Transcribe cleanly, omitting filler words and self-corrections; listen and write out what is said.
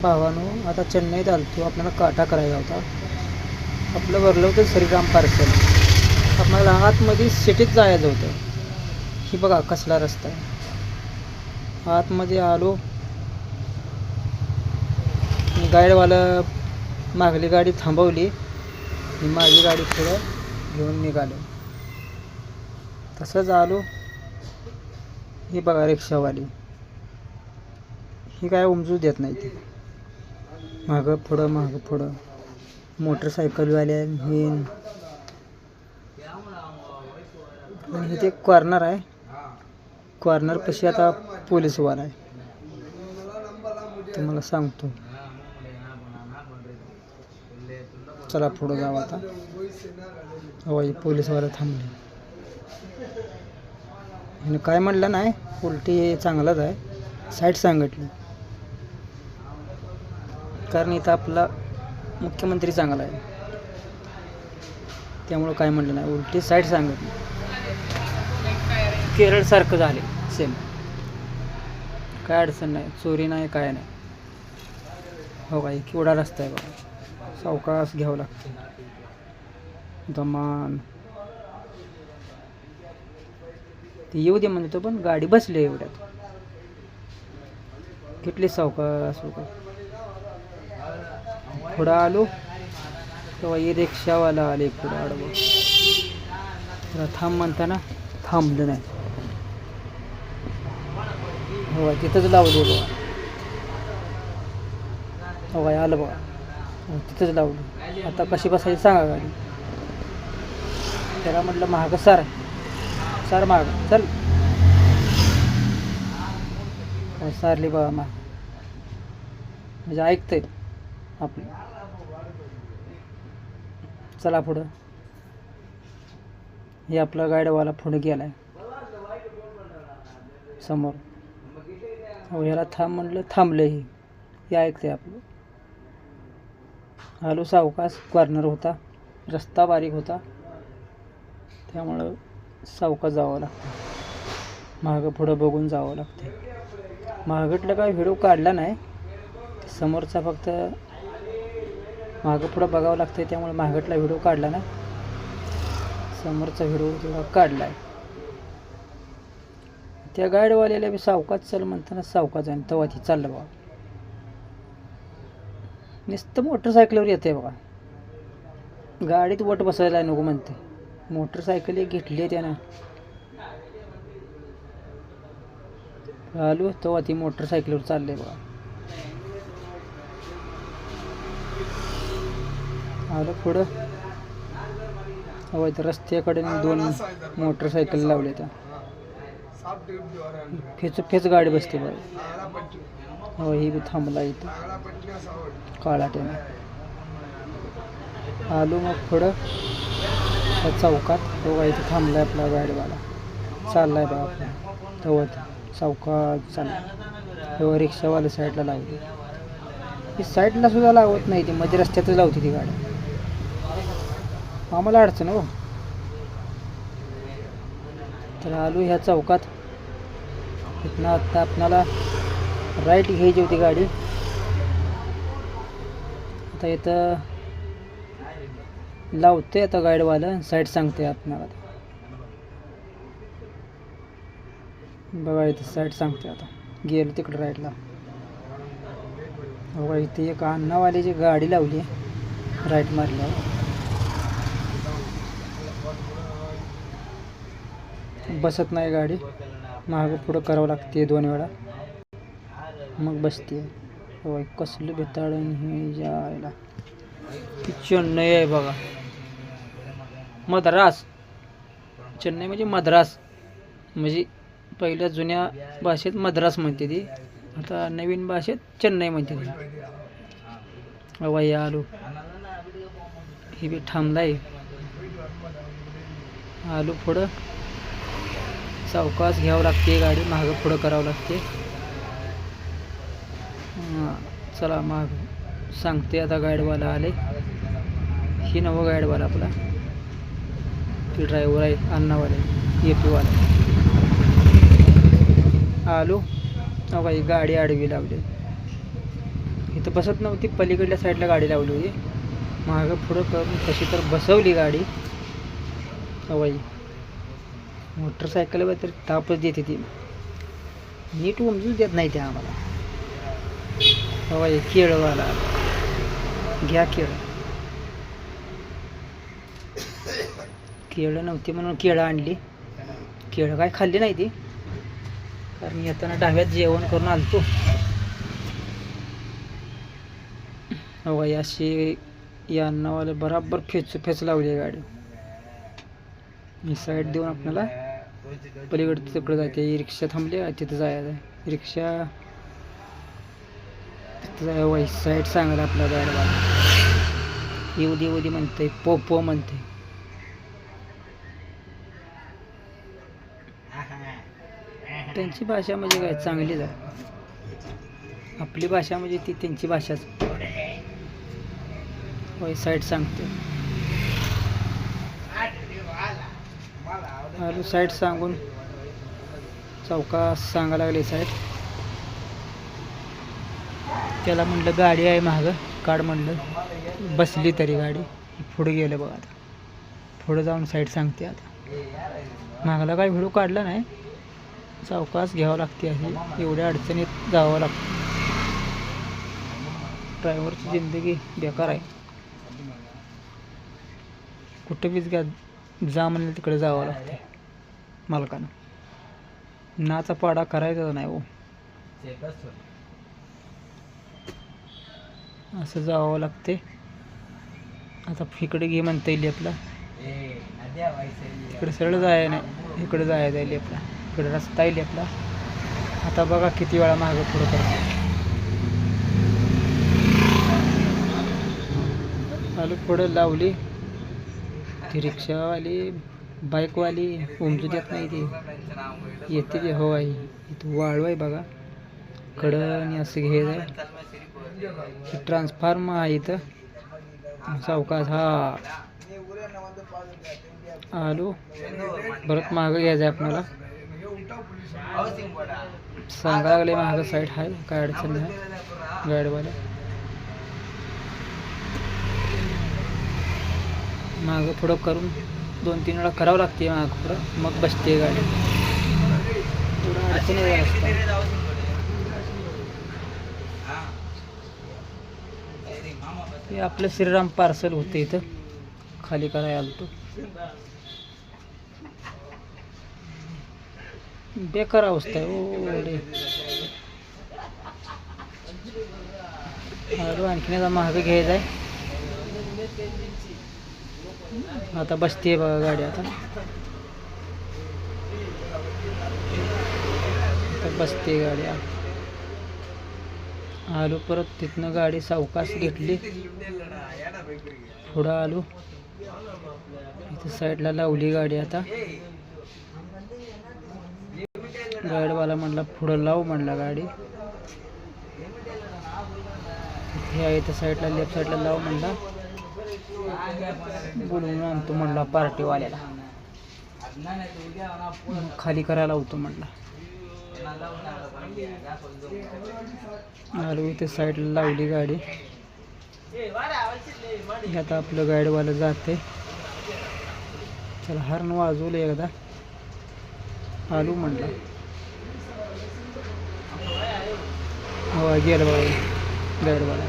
भावानो आता चेन्नईत आलतो, आपल्याला काटा करायचा होता. आपलं भरलं होतं श्रीराम पार्सल. आपल्याला आतमध्ये सिटीत जायचं होतं. ही बघा कसला रस्ता आहे. आतमध्ये आलो, गाईडवाला मागली गाडी थांबवली, माझी गाडी पुढं घेऊन निघालो. तसंच आलो. ही बघा रिक्षावाली, ही काय उमजू देत नाही. ती मागं पुढं मोटरसायकलवाले हे. आणि इथे कॉर्नर आहे. कॉर्नरपाशी आता पोलीसवाला आहे, तुम्हाला सांगतो. चला पुढं जाऊ आता. हवाई पोलीसवाला थांबले. आणि काय म्हणलं नाही, उलटी चांगलाच आहे. साईड सांगितली, कारण इथं आपला मुख्यमंत्री चांगला आहे, त्यामुळं काय म्हणलं नाही. उलटी साईड सांगितली. केरळसारखं झाले सेम. काय अडचण नाही, चोरी नाही, काय नाही. हो काय केवढा रस्ता आहे बघा. सावकाश घ्यावं लागते, दमान. ते येऊ दे म्हणतो, पण गाडी बसली एवढ्यात. किटली सावकाश होतं. पुढं आलो तेव्हा ही रिक्षावाला आले पुढं आडवं. त्याला थांब म्हणताना थांबलं नाही. हो तिथंच लावले बघा. हो काय आलं बघा, तिथंच लावली. आता कशी बसायची सांगा गाडी. त्याला म्हटलं महाग सर महाग चल. सारली बघा महाग, म्हणजे ऐकतंय आपली. चला पुढं. हे आपला गाईडवाला पुढे गेलाय समोर. हो ह्याला थांब म्हटलं, थांबलं. हे ऐकतंय आपलं. आलो सावकाश. कॉर्नर होता, रस्ता बारीक होता, त्यामुळं सावकाश जावं लागतं. मागं पुढं बघून जावं लागतं. मागटलं काय व्हिडिओ काढला नाही, समोरचा फक्त मागं पुढं बघावं लागतं, त्यामुळे मागटला व्हिडिओ काढला नाही. समोरचा व्हिडिओ तेवढा काढला आहे. त्या गाईडवाल्याला बी सावकाश चल म्हणताना सावकाश आहे, तेव्हा ती चाललं बघा. नुसतं मोटरसायकलवर येते बघा. गाडीत वट बसायला नको म्हणते. मोटरसायकल एक घेतली त्यानं. आलो तेव्हा ती मोटरसायकलवर चालले बघा. आलं पुढं. हो इथं रस्त्याकडे 2 मोटरसायकल लावले. त्या फेच गाडी बसते बघा. हो ही बी थांबला इथं काळा त्याने. आलो मग पुढं त्या चौकात. तो इथं थांबलाय आपला गाडीवाला. चाललाय बघा आपला तेव्हा चौकात चालला. तेव्हा रिक्षावाला साईडला लावली. ती साईडला सुद्धा लावत नाही, ती मध्ये रस्त्यातच लावते ती गाडी. आम्हाला अडचण हो. तर आलो ह्या चौकात. इथनं आता आपणाला राईट घ्यायची होती गाडी. आता इथं लावते आता गाईडवाला, साईड सांगते आपणाला. बघा इथं साईड सांगते. आता गेलो तिकडं राईटला. बघा इथे एक अण्णावाल्याची गाडी लावली राईट मारल्यावर. बसत नाही गाडी, मागं पुढं करावं लागते 2 वेळा मग बसते. हो कसलं बेताळण हे जायला. चेन्नई आहे बघा. मद्रास. चेन्नई म्हणजे मद्रास. म्हणजे पहिल्या जुन्या भाषेत मद्रास म्हणते ती, आता नवीन भाषेत चेन्नई म्हणते ती. हवाई आलो. ही बी थांबलाय. आलो पुढं. सावकाश घ्यावं लागते गाडी, मागं पुढं करावं लागते. चला माग सांगते. आता गाईडवाला आले. ही नवं गाईडवाला आपला, ती ड्रायव्हर आहे अण्णावाले AP वाला. आलो. ही गाडी आडवी लावली. इथं बसत नव्हती, पलीकडल्या साईडला गाडी लावली होती. मागं पुढं करून कशी तर बसवली गाडी. हवाई मोटरसायकलवर तर तापच देते ती, नीट उमजूच देत नाही ते आम्हाला. हवाई केळवाला घ्या केळं नव्हती म्हणून केळं आणली. केळं काय खाल्ली नाही ती, कारण येताना डाव्यात जेवण करून आलतो. हवाई अशी या अन्नावाले बराबर फेच लावली गाडी. मी साईड देऊन आपल्याला पलीकडे तिकडे जायचे. रिक्षा थांबली तिथं जायचं. रिक्षा तिथं जाय वाई साईड सांगायला आपल्या गाडीला. येऊ दे म्हणते, पो म्हणते. त्यांची भाषा म्हणजे काय चांगलीच आहे. आपली भाषा म्हणजे ती त्यांची भाषाच. होय साईड सांगते. आलो साईड सांगून चौकास सांगा लागले साईड. त्याला म्हणलं गाडी आहे मागं काढ म्हणलं. बसली तरी गाडी. पुढे गेलं बघा. आता पुढं जाऊन साईड सांगते. आता मागला काही व्हिडिओ काढला नाही. चौकास घ्यावं लागते. अशी एवढ्या अडचणीत जावं लागतं. ड्रायव्हरची जिंदगी बेकार आहे. कुठं बीच जा म्हणलं तिकडे जावं लागते मालकानं. नाचा पाडा करायचा नाही हो. असं जावं लागते. आता इकडे घे म्हणता येईल आपला. तिकडे सरळ जाय नाही, इकडे जायचं येईल आपला. इकडे रस्ता येईल आपला. आता बघा किती वेळा मागं पुढं करतो. आलो पुढं लावली ती रिक्षावाली बाईकवाली उमजू देत नाही. ती येते ती हो आहे. इथं वाळू आहे बघा. कडं असं घे जाय. ट्रान्सफॉर्म आहे इथं. चौकास हा आलो. परत मागं घ्यायचं आहे आपल्याला. सांगा लागले मागं साईड आहे, काय अडचण नाही. गाडीवाला मागं पुढं करून 2-3 वेळा करावं लागते. मागं पुढं मग बसते गाडी. थोडं अडचण आहे. हे आपलं श्रीराम पार्सल होतं इथं खाली करायला आलतो. बेकार अवस्था आहे ओ. आलो आणखीन एकदा मागं घ्यायचं आहे. आता बसते बघा गाडी. आता बसते गाडी. आलो परत तिथनं गाडी सावकाश घेतली. थोडं आलो इथं साईडला लावली गाडी. आता गाडीवाला म्हणला पुढं लाव म्हणला गाडी. हे आहे तर साईडला लेफ्ट साईडला लाव म्हणला. बोलवून आणतो म्हणला पार्टीवाल्याला. खाली करायला होतो म्हणला. आलो इथे साईडला लावली गाडी. आता आपलं गाडीवाला जाते. चला हॉर्न वाजवलं एकदा. आलो म्हणला. हो गेलं बघा गाडीवाला.